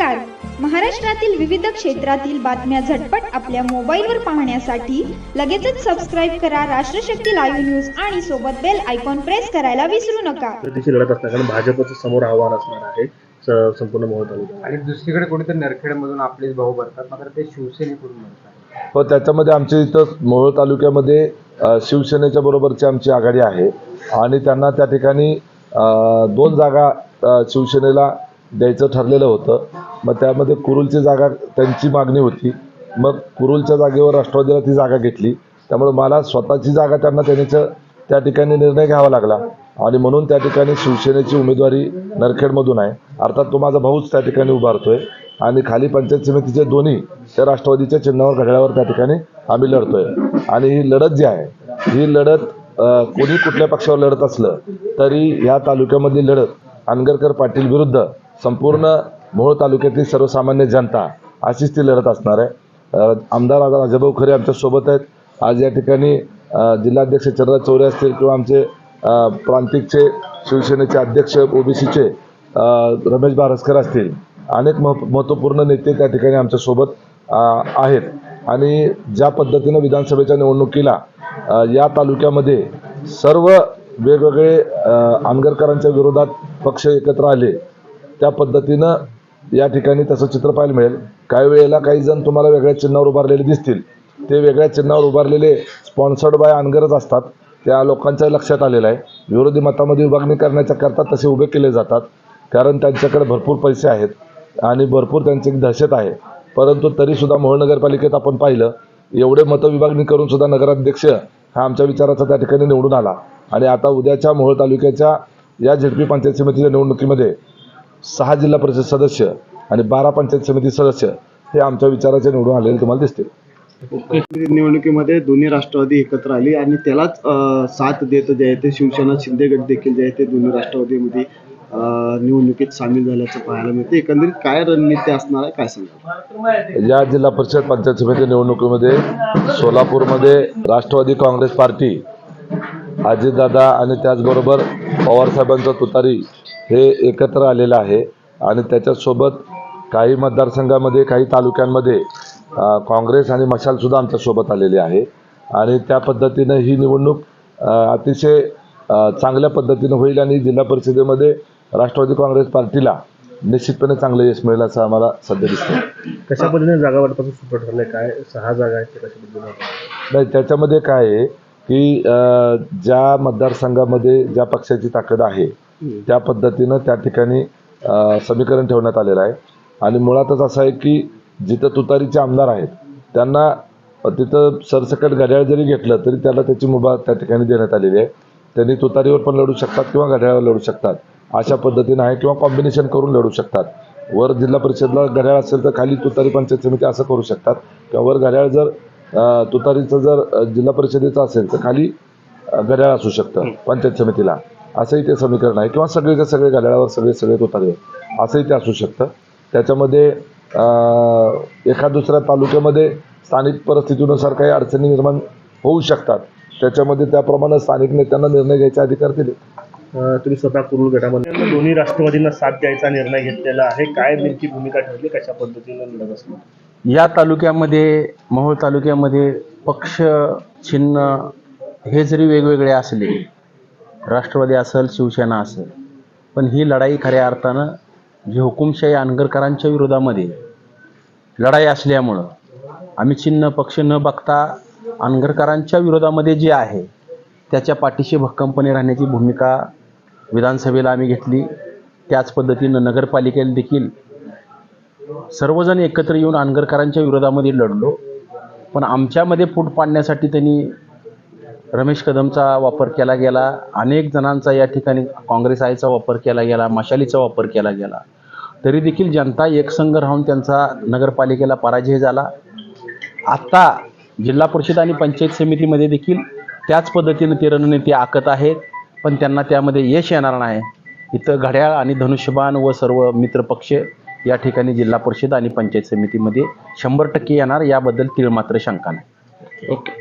नमस्कार. महाराष्ट्रातील विविध क्षेत्रातील बातम्या झटपट आपल्या मोबाईलवर पाहण्यासाठी लगेचच सबस्क्राईब करा राष्ट्रशक्ती लाईव्ह न्यूज आणि सोबत बेल आयकॉन प्रेस करायला विसरू नका. तिची लढत असणार कारण भाजपचं समोर आव्हान असणार आहे संपूर्ण मोहोळ तालुक्यात. आणि दुसरीकडे कुठेतरी नरखेडमधून आपलेच भाऊ भरतात, मात्र ते शिवसेनेकडून म्हणतात. हो, त्याच्यामध्ये आमच्या इथं मोहोळ तालुक्यामध्ये शिवसेनेच्या बरोबरची आमची आघाडी आहे आणि त्यांना त्या ठिकाणी 2 जागा शिवसेनेला द्यायचं ठरलेलं होतं. मग त्यामध्ये कुरुलची जागा त्यांची मागणी होती. मग कुरुलच्या जागेवर राष्ट्रवादीला ती जागा घेतली. त्यामुळे मला स्वतःची जागा त्यांना देण्याचं त्या ठिकाणी निर्णय घ्यावा लागला आणि म्हणून त्या ठिकाणी शिवसेनेची उमेदवारी नरखेडमधून आहे. अर्थात तो माझा भाऊच त्या ठिकाणी उभारतोय आणि खाली पंचायत समितीचे दोन्ही त्या राष्ट्रवादीच्या चिन्हावर घड्याळावर त्या ठिकाणी आम्ही लढतोय. आणि ही लढत जी आहे ही लढत कोणी कुठल्या पक्षावर लढत असलं तरी या तालुक्यामधली लढत अनगरकर पाटील विरुद्ध संपूर्ण मोहोळ तालुक्यातील सर्वसामान्य जनता अशीच ती लढत असणार आहे. आमदार राजाभाऊ खरे आमच्या सोबत आहेत. आज या ठिकाणी जिल्हाध्यक्ष चंद्रराज चौरे असतील किंवा आमचे प्रांतिकचे शिवसेनेचे अध्यक्ष ओबीसीचे रमेश बारसकर असतील, अनेक महत्त्वपूर्ण नेते त्या ठिकाणी आमच्यासोबत आहेत. आणि ज्या पद्धतीनं विधानसभेच्या निवडणुकीला या तालुक्यामध्ये सर्व वेगवेगळे आंगरकरांच्या विरोधात पक्ष एकत्र आले, त्या पद्धतीनं या ठिकाणी तसं चित्र पाहायला मिळेल. काही वेळेला काही जण तुम्हाला वेगळ्या चिन्हावर उभारलेले दिसतील. ते वेगळ्या चिन्हावर उभारलेले स्पॉन्सर्ड बाय अनगरच असतात. त्या लोकांच्या लक्षात आलेलं आहे. विरोधी मतामध्ये विभागणी करण्याच्या करता तसे उभे केले जातात कारण त्यांच्याकडे भरपूर पैसे आहेत आणि भरपूर त्यांची दहशत आहे. परंतु तरीसुद्धा मोहोळ नगरपालिकेत आपण पाहिलं एवढे मतविभागणी करून सुद्धा नगराध्यक्ष हा आमच्या विचाराचा त्या ठिकाणी निवडून आला. आणि आता उद्याच्या मोहोळ तालुक्याच्या या झेडपी पंचायत समितीच्या निवडणुकीमध्ये 6 जिल्हा परिषद सदस्य आणि 12 पंचायत समिती सदस्य हे आमच्या विचाराचे निवडून आलेले तुम्हाला दिसतील. निवडणुकीमध्ये दोन्ही राष्ट्रवादी एकत्र आली आणि त्यालाच साथ देत जे आहे ते शिवसेना शिंदे गट देखील जे आहे ते दोन्ही राष्ट्रवादीमध्ये निवडणुकीत सामील झाल्याचं पाहायला मिळते. एकंदरीत काय रणनीती असणार आहे, काय सांगा? या जिल्हा परिषद पंचायत समिती निवडणुकीमध्ये सोलापूरमध्ये राष्ट्रवादी काँग्रेस पार्टी, अजितदादा आणि त्याचबरोबर पवारसाहेबांचा तुतारी हे एकत्र आलेलं आहे. आणि त्याच्यासोबत काही मतदारसंघामध्ये काही तालुक्यांमध्ये काँग्रेस आणि मशालसुद्धा आमच्यासोबत आलेले आहे. आणि त्या पद्धतीनं ही निवडणूक अतिशय चांगल्या पद्धतीनं होईल आणि जिल्हा परिषदेमध्ये राष्ट्रवादी काँग्रेस पार्टीला निश्चितपणे चांगलं यश मिळेल असं आम्हाला सध्या दिसतं. कशा पद्धतीने जागा वाटपाचं सूत्र ठरलंय, काय 6 जागा आहेत ते कशा पद्धतीने? नाही, त्याच्यामध्ये काय आहे की ज्या मतदारसंघामध्ये ज्या पक्षाची ताकद आहे त्या पद्धतीनं त्या ठिकाणी समीकरण ठेवण्यात आलेलं आहे. आणि मुळातच असं आहे की जिथं तुतारीचे आमदार आहेत त्यांना तिथं सरसकट घड्याळ जरी घेतलं तरी त्याला त्याची मुभा त्या ठिकाणी देण्यात आलेली आहे. त्यांनी तुतारीवर पण लढू शकतात किंवा घड्याळावर लढू शकतात अशा पद्धतीनं आहे किंवा कॉम्बिनेशन करून लढू शकतात. वर जिल्हा परिषदला घड्याळ असेल तर खाली तुतारी पंचायत समिती असं करू शकतात किंवा वर घड्याळ जर तुतारीचं जर जिल्हा परिषदेचं असेल तर खाली घड्याळ असू शकतं पंचायत समितीला, असंही ते समीकरण आहे. किंवा सगळेच्या सगळे घड्याळावर सगळे तुतारीवर असंही ते असू शकतं. त्याच्यामध्ये एका दुसऱ्या तालुक्यामध्ये स्थानिक परिस्थितीनुसार काही अडचणी निर्माण होऊ शकतात. त्याच्यामध्ये त्याप्रमाणे स्थानिक नेत्यांना निर्णय घ्यायचे अधिकार दिले. तुम्ही स्वतः कुरुल गटामध्ये दोन्ही राष्ट्रवादींना साथ द्यायचा निर्णय घेतलेला आहे. काय नेमकी भूमिका ठरली, कशा पद्धतीने लढत असणार? या तालुक्यामध्ये मोहोळ तालुक्यामध्ये पक्ष चिन्ह हे जरी वेगवेगळे असले, राष्ट्रवादी असेल शिवसेना असेल, पण ही लढाई खऱ्या अर्थानं जी हुकुमशाही अनगरकरांच्या विरोधामध्ये लढाई असल्यामुळं आम्ही चिन्ह पक्ष न बघता अनगरकरांच्या विरोधामध्ये जे आहे त्याच्या पाठीशी भक्कमपणे राहण्याची भूमिका विधानसभेला आम्ही घेतली. त्याच पद्धतीनं नगरपालिकेला देखील सर्वजण एकत्र येऊन अनगरकरांच्या विरोधामध्ये लढलो. पण आमच्यामध्ये फूट पाडण्यासाठी त्यांनी रमेश कदमचा वापर केला गेला, अनेक जणांचा या ठिकाणी काँग्रेस आयचा वापर केला गेला, मशालीचा वापर केला गेला. तरी देखील जनता एकसंघ राहून त्यांचा नगरपालिकेला पराजय झाला. आत्ता जिल्हा परिषद आणि पंचायत समितीमध्ये देखील त्याच पद्धतीनं ते रणनीती आखत आहेत, पण त्यांना त्यामध्ये यश येणार नाही. इथं घड्याळ आणि धनुष्यबाण व सर्व मित्रपक्ष या ठिकाणी जिल्हा परिषद आणि पंचायत समितीमध्ये 100% येणार, याबद्दल तीळ मात्र शंका नाही. ओके.